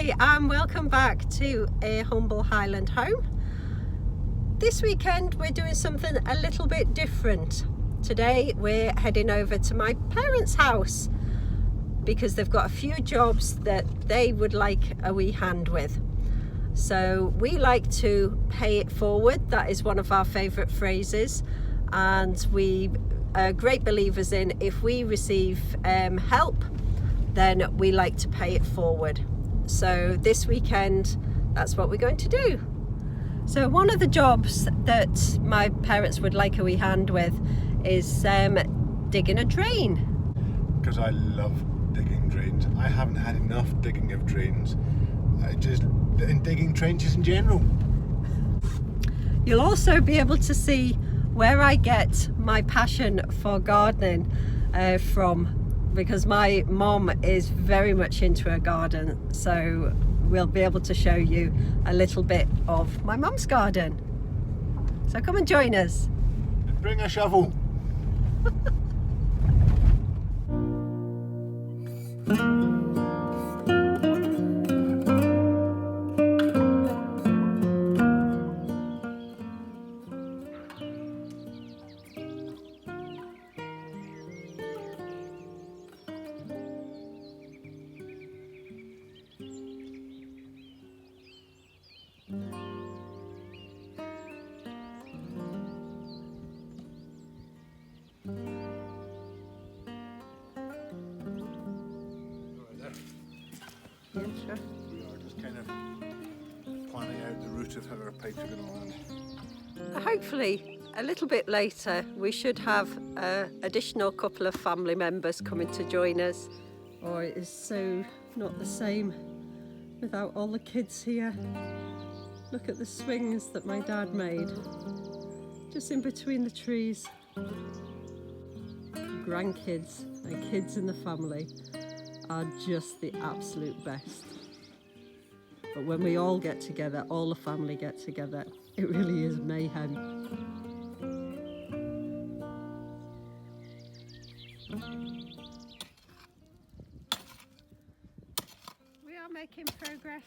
Hi, and welcome back to a humble Highland home. This weekend we're doing something a little bit different. Today we're heading over to my parents' house because they've got a few jobs that they would like a wee hand with. So we like to pay it forward. That is one of our favourite phrases, and we are great believers in if we receive help, then we like to pay it forward. So this weekend, that's what we're going to do. So one of the jobs that my parents would like a wee hand with is digging a drain. Because I love digging drains. I haven't had enough digging of drains. And digging trenches in general. You'll also be able to see where I get my passion for gardening from, because my mom is very much into her garden, so we'll be able to show you a little bit of my mum's garden. So come and join us. Bring a shovel. Yeah, sure. We are just kind of planning out the route of how our pipes are going to land. Hopefully a little bit later we should have an additional couple of family members coming to join us. Oh, it is so not the same without all the kids here. Look at the swings that my dad made just in between the trees. Grandkids and kids in the family are just the absolute best. But when we all get together, all the family get together, it really is mayhem. We are making progress,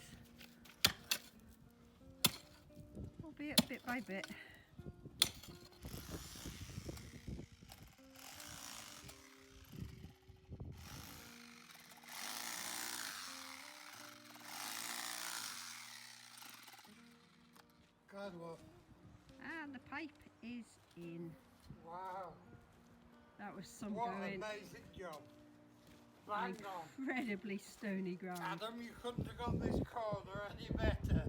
albeit bit by bit. God, what? And the pipe is in. Wow, That was some what an going. amazing job. Bang on. Incredibly stony ground. Adam, you couldn't have got this corner any better.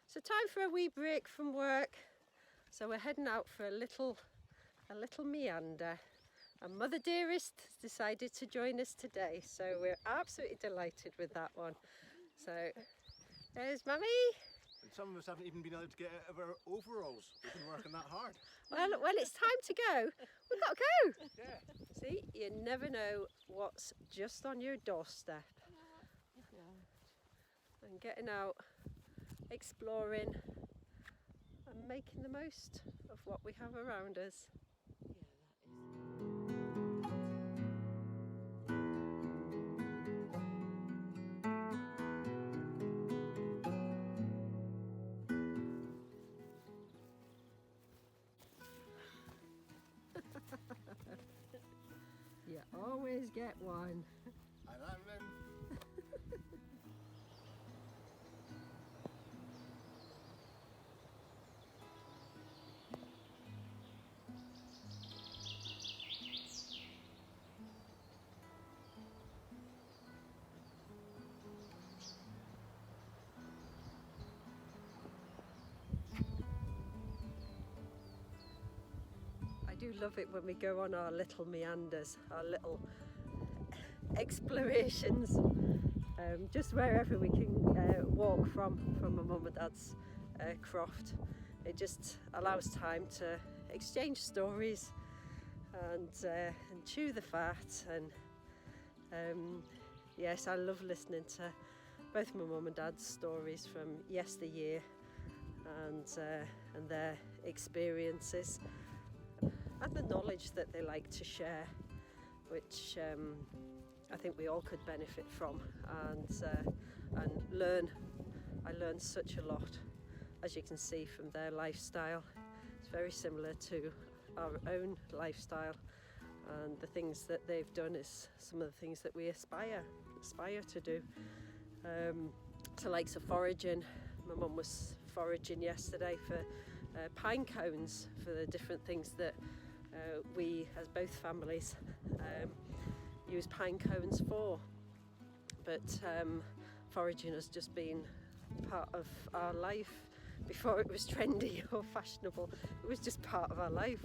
So time for a wee break from work. So we're heading out for a little meander. And Mother Dearest has decided to join us today, so we're absolutely delighted with that one. So there's Mummy. And some of us haven't even been able to get out of our overalls. We've been working that hard. Well, when it's time to go, we've got to go. Yeah. See, you never know what's just on your doorstep. And getting out, exploring and making the most of what we have around us. You always get one. And I'm in. I do love it when we go on our little meanders, our little explorations, just wherever we can walk from my mum and dad's croft. It just allows time to exchange stories and chew the fat, and yes, I love listening to both my mum and dad's stories from yesteryear and their experiences. and the knowledge that they like to share, which I think we all could benefit from and learn. I learned such a lot, as you can see from their lifestyle. It's very similar to our own lifestyle, and the things that they've done is some of the things that we aspire to do. So likes of foraging. My mum was foraging yesterday for pine cones, for the different things that we as both families use pine cones for. But foraging has just been part of our life. Before it was trendy or fashionable, it was just part of our life.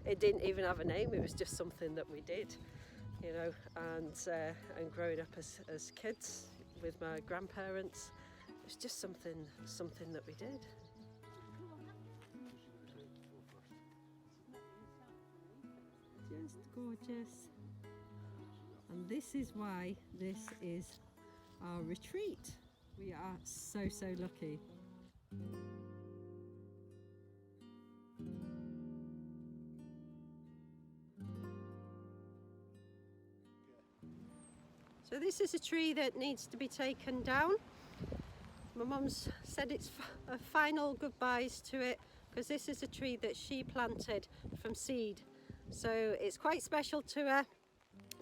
It didn't even have a name, it was just something that we did, you know. And growing up as kids with my grandparents, it was just something that we did. Just gorgeous. And this is why this is our retreat. We are so lucky. So this is a tree that needs to be taken down. My mum's said it's a final goodbyes to it, because this is a tree that she planted from seed. So it's quite special to her,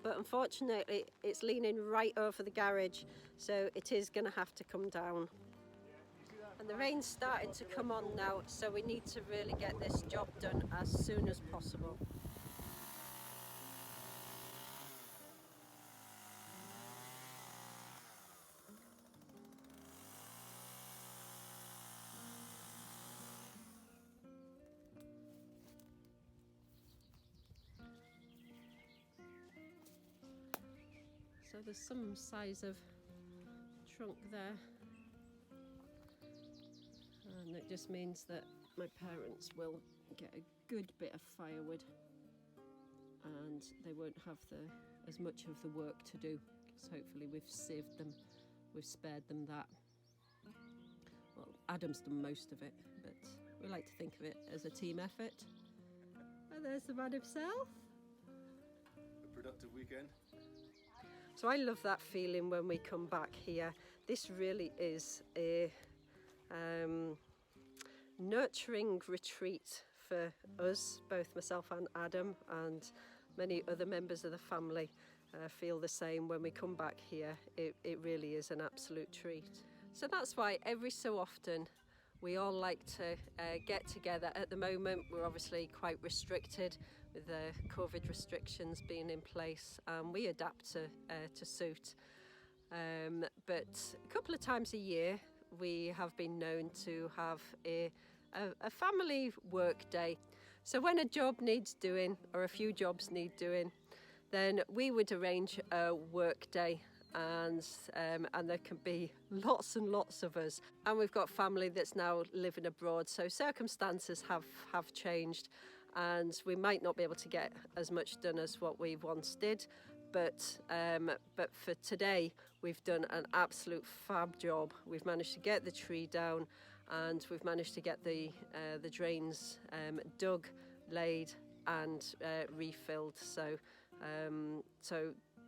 but unfortunately it's leaning right over the garage, so it is going to have to come down. And the rain's starting to come on now, so we need to really get this job done as soon as possible. So there's some size of trunk there, and it just means that my parents will get a good bit of firewood, and they won't have as much of the work to do, because hopefully we've spared them that. Well, Adam's done most of it, but we like to think of it as a team effort. And there's the man himself. A productive weekend. So I love that feeling when we come back here. This really is a nurturing retreat for us, both myself and Adam, and many other members of the family feel the same when we come back here. It really is an absolute treat. So that's why every so often we all like to get together. At the moment we're obviously quite restricted with the COVID restrictions being in place, and we adapt to suit. But a couple of times a year we have been known to have a family work day. So when a job needs doing, or a few jobs need doing, then we would arrange a work day. And there can be lots and lots of us, and we've got family that's now living abroad, so circumstances have changed, and we might not be able to get as much done as what we once did, but for today we've done an absolute fab job. We've managed to get the tree down, and we've managed to get the drains dug, laid and refilled, so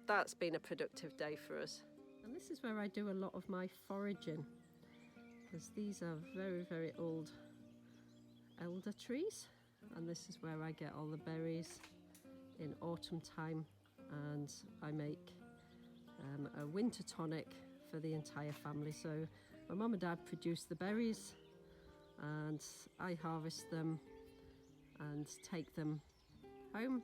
that's been a productive day for us. And this is where I do a lot of my foraging, because these are very old elder trees, and this is where I get all the berries in autumn time, and I make a winter tonic for the entire family. So my mum and dad produce the berries, and I harvest them and take them home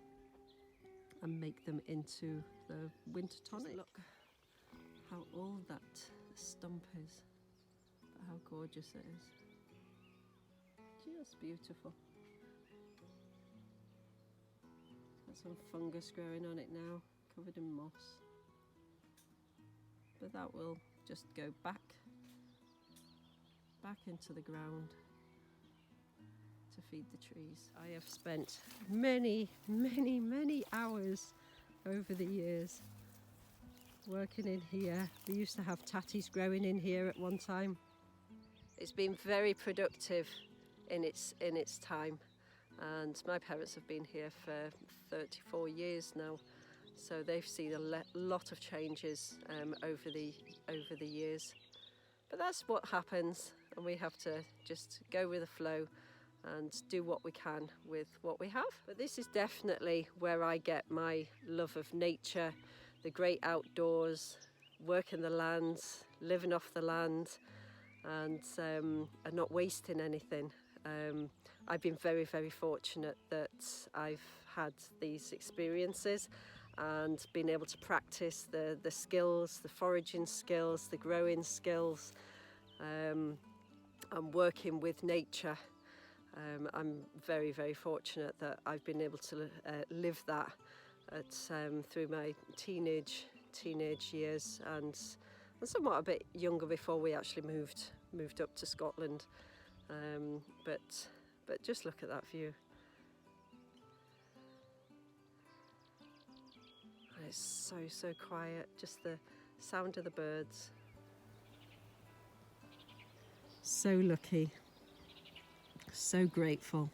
and make them into the winter tonic. Just look how old that stump is, but how gorgeous it is. Just beautiful. It's got some fungus growing on it now, covered in moss. But that will just go back into the ground to feed the trees. I have spent many hours over the years working in here. We used to have tatties growing in here at one time. It's been very productive in its time, and my parents have been here for 34 years now, so they've seen a lot of changes over the years. But that's what happens, and we have to just go with the flow and do what we can with what we have. But this is definitely where I get my love of nature, the great outdoors, working the land, living off the land, and not wasting anything. I've been very, very fortunate that I've had these experiences and been able to practice the skills, the foraging skills, the growing skills, and working with nature. I'm very, very fortunate that I've been able to live that through my teenage years, and somewhat a bit younger before we actually moved up to Scotland. But just look at that view. And it's so quiet, just the sound of the birds. So lucky. So grateful